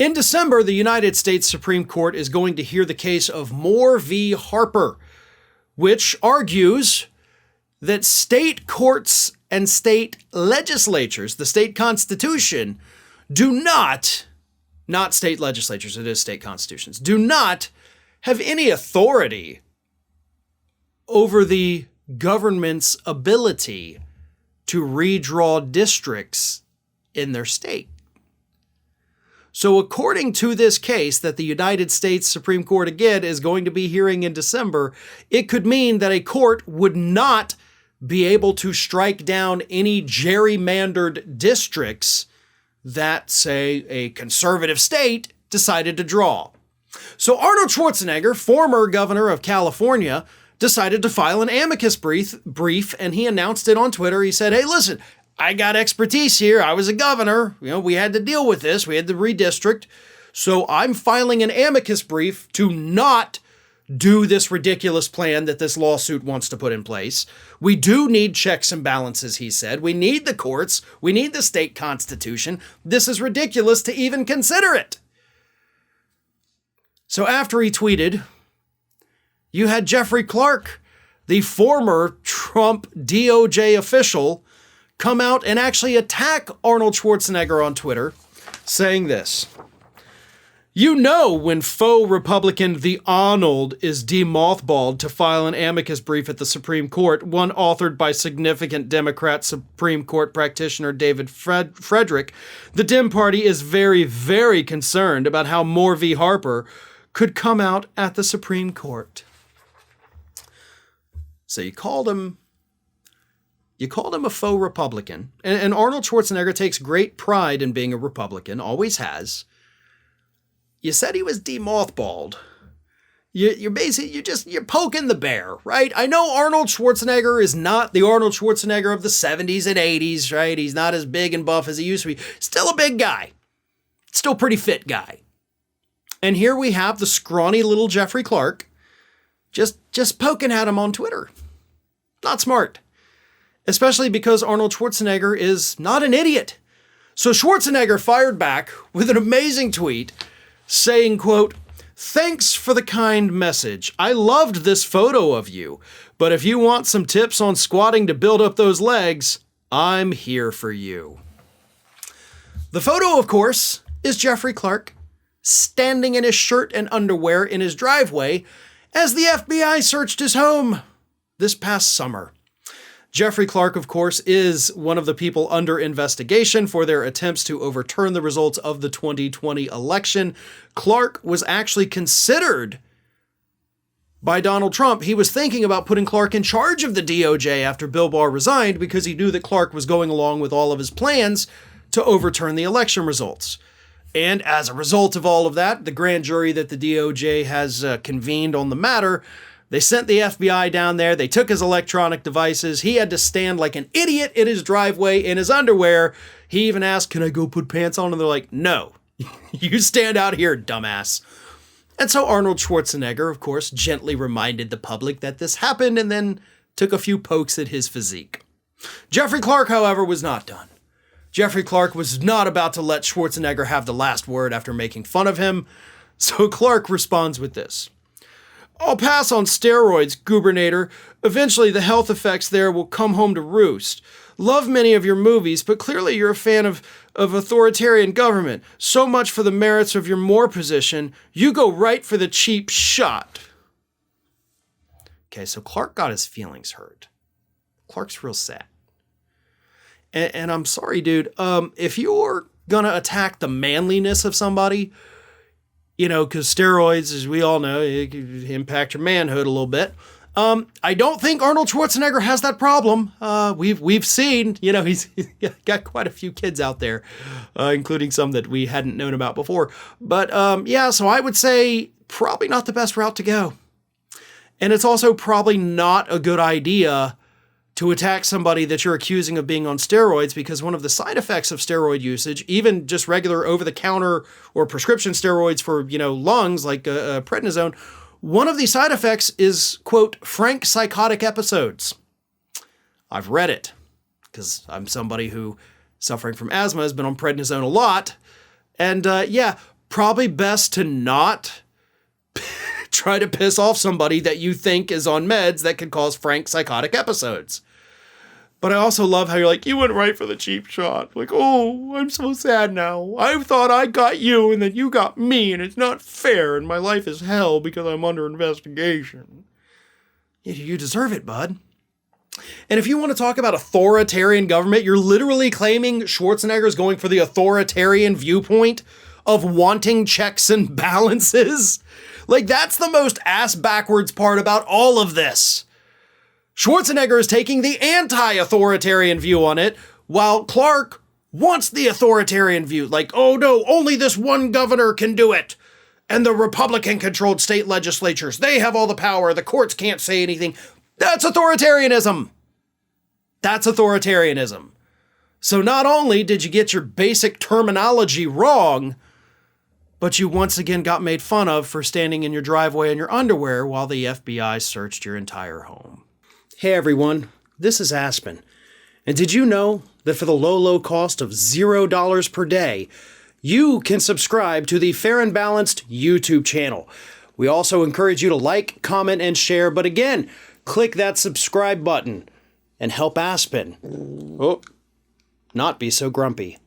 In December, the United States Supreme Court is going to hear the case of Moore v. Harper, which argues that state courts and state legislatures, the state constitution, do not state legislatures, it is state constitutions, do not have any authority over the government's ability to redraw districts in their state. So according to this case that the United States Supreme Court again is going to be hearing in December, it could mean that a court would not be able to strike down any gerrymandered districts that, say, a conservative state decided to draw. So Arnold Schwarzenegger, former governor of California, decided to file an amicus brief, and he announced it on Twitter. He said, hey, listen, I got expertise here. I was a governor. We had to deal with this. We had to redistrict. So I'm filing an amicus brief to not do this ridiculous plan that this lawsuit wants to put in place. We do need checks and balances, he said. We need the courts. We need the state constitution. This is ridiculous to even consider it. So after he tweeted, you had Jeffrey Clark, the former Trump DOJ official, come out and actually attack Arnold Schwarzenegger on Twitter, saying this. You know when faux Republican the Arnold is demothballed to file an amicus brief at the Supreme Court, one authored by significant Democrat Supreme Court practitioner David Frederick, the Dem Party is very, very concerned about how Moore v. Harper could come out at the Supreme Court. So you called him a faux Republican, and Arnold Schwarzenegger takes great pride in being a Republican, always has. You said he was demothballed. You're poking the bear, right? I know Arnold Schwarzenegger is not the Arnold Schwarzenegger of the 70s and 80s, right? He's not as big and buff as he used to be. Still a big guy. Still pretty fit guy. And here we have the scrawny little Jeffrey Clark just poking at him on Twitter. Not smart. Especially because Arnold Schwarzenegger is not an idiot. So Schwarzenegger fired back with an amazing tweet saying, quote, thanks for the kind message. I loved this photo of you, but if you want some tips on squatting to build up those legs, I'm here for you. The photo, of course, is Jeffrey Clark standing in his shirt and underwear in his driveway as the FBI searched his home this past summer. Jeffrey Clark, of course, is one of the people under investigation for their attempts to overturn the results of the 2020 election. Clark was actually considered by Donald Trump. He was thinking about putting Clark in charge of the DOJ after Bill Barr resigned because he knew that Clark was going along with all of his plans to overturn the election results. And as a result of all of that, the grand jury that the DOJ has convened on the matter, they sent the FBI down there. They took his electronic devices. He had to stand like an idiot in his driveway in his underwear. He even asked, can I go put pants on? And they're like, no, you stand out here, dumbass. And so Arnold Schwarzenegger, of course, gently reminded the public that this happened and then took a few pokes at his physique. Jeffrey Clark, however, was not done. Jeffrey Clark was not about to let Schwarzenegger have the last word after making fun of him. So Clark responds with this. I'll pass on steroids, Gubernator. Eventually the health effects there will come home to roost. Love many of your movies, but clearly you're a fan of authoritarian government. So much for the merits of your Moore position. You go right for the cheap shot. Okay, so Clark got his feelings hurt. Clark's real sad. And I'm sorry, dude. If you're going to attack the manliness of somebody, because steroids, as we all know, it can impact your manhood a little bit. I don't think Arnold Schwarzenegger has that problem. We've seen, he's got quite a few kids out there, including some that we hadn't known about before. But so I would say probably not the best route to go. And it's also probably not a good idea to attack somebody that you're accusing of being on steroids, because one of the side effects of steroid usage, even just regular over-the-counter or prescription steroids for, lungs, like prednisone, one of the side effects is, quote, frank psychotic episodes. I've read it, because I'm somebody who, suffering from asthma, has been on prednisone a lot. And probably best to not try to piss off somebody that you think is on meds that could cause frank psychotic episodes. But I also love how you're like, you went right for the cheap shot. Like, oh, I'm so sad now. I thought I got you and then you got me and it's not fair and my life is hell because I'm under investigation. You deserve it, bud. And if you want to talk about authoritarian government, you're literally claiming Schwarzenegger is going for the authoritarian viewpoint of wanting checks and balances. Like, that's the most ass backwards part about all of this. Schwarzenegger is taking the anti-authoritarian view on it, while Clark wants the authoritarian view. Like, oh no, only this one governor can do it. And the Republican-controlled state legislatures, they have all the power. The courts can't say anything. That's authoritarianism. That's authoritarianism. So not only did you get your basic terminology wrong, but you once again got made fun of for standing in your driveway in your underwear while the FBI searched your entire home. Hey everyone, this is Aspen. And did you know that for the low cost of $0 per day, you can subscribe to the Fair and Balanced YouTube channel. We also encourage you to like, comment, and share, but again, click that subscribe button and help Aspen not be so grumpy.